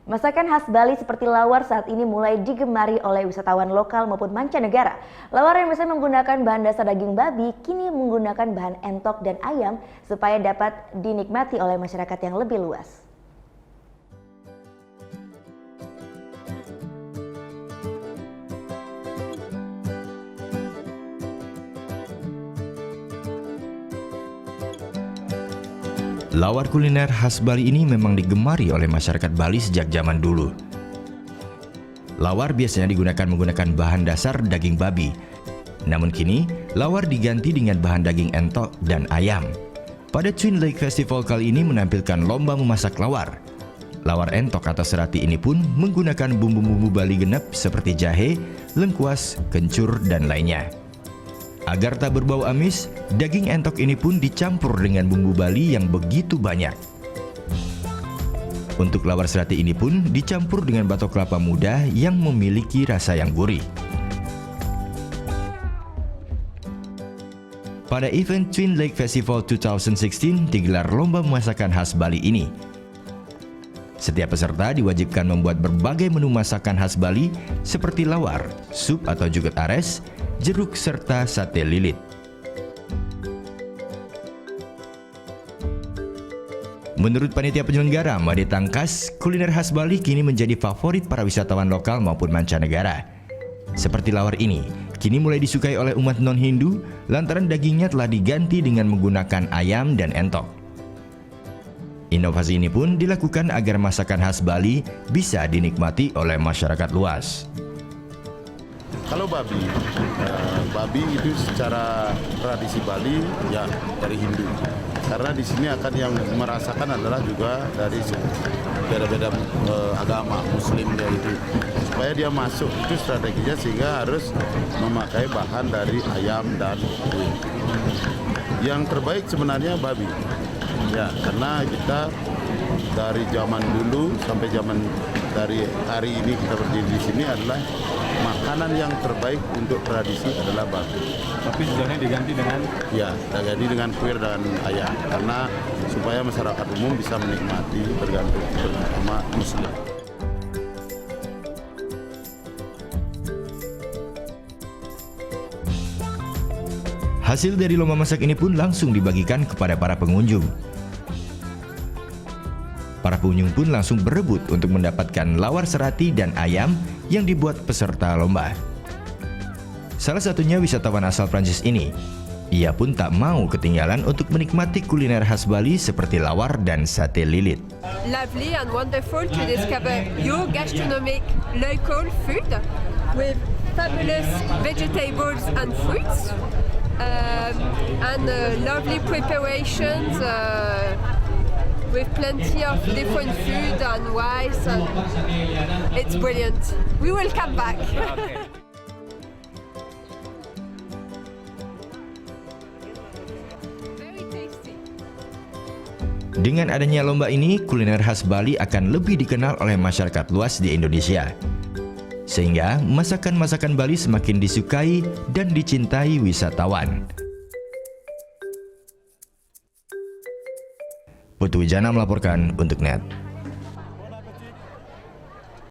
Masakan khas Bali seperti lawar saat ini mulai digemari oleh wisatawan lokal maupun mancanegara. Lawar yang biasanya menggunakan bahan dasar daging babi kini menggunakan bahan entok dan ayam supaya dapat dinikmati oleh masyarakat yang lebih luas. Lawar kuliner khas Bali ini memang digemari oleh masyarakat Bali sejak zaman dulu. Lawar biasanya menggunakan bahan dasar daging babi. Namun kini, lawar diganti dengan bahan daging entok dan ayam. Pada Twin Lake Festival kali ini menampilkan lomba memasak lawar. Lawar entok atau serati ini pun menggunakan bumbu-bumbu Bali genep seperti jahe, lengkuas, kencur, dan lainnya. Agar tak berbau amis, daging entok ini pun dicampur dengan bumbu Bali yang begitu banyak. Untuk lawar serati ini pun dicampur dengan batok kelapa muda yang memiliki rasa yang gurih. Pada event Twin Lake Festival 2016 digelar lomba masakan khas Bali ini. Setiap peserta diwajibkan membuat berbagai menu masakan khas Bali seperti lawar, sup atau juget ares, jeruk serta sate lilit. Menurut panitia penyelenggara Made Tangkas, kuliner khas Bali kini menjadi favorit para wisatawan lokal maupun mancanegara. Seperti lawar ini, kini mulai disukai oleh umat non-Hindu lantaran dagingnya telah diganti dengan menggunakan ayam dan entok. Inovasi ini pun dilakukan agar masakan khas Bali bisa dinikmati oleh masyarakat luas. Kalau babi itu secara tradisi Bali ya dari Hindu. Karena di sini akan yang merasakan adalah juga dari beda-beda agama Muslim yaitu supaya dia masuk itu strateginya sehingga harus memakai bahan dari ayam dan kuih. Yang terbaik sebenarnya babi. Ya, karena kita dari zaman dulu sampai zaman dari hari ini kita berdiri di sini adalah makanan yang terbaik untuk tradisi adalah babi. Tapi sebenarnya diganti dengan? Ya, diganti dengan kuir dan ayam karena supaya masyarakat umum bisa menikmati bergantung sama Muslim. Hasil dari lomba masak ini pun langsung dibagikan kepada para pengunjung. Para pengunjung pun langsung berebut untuk mendapatkan lawar serati dan ayam yang dibuat peserta lomba. Salah satunya wisatawan asal Prancis ini. Ia pun tak mau ketinggalan untuk menikmati kuliner khas Bali seperti lawar dan sate lilit. Lovely and wonderful to discover your gastronomic local food with fabulous vegetables and fruits and lovely preparations with plenty of different food and rice, and it's brilliant. We will come back. Very tasty. Dengan adanya lomba ini, kuliner khas Bali akan lebih dikenal oleh masyarakat luas di Indonesia. Sehingga masakan-masakan Bali semakin disukai dan dicintai wisatawan. Putu Wijana melaporkan untuk NET.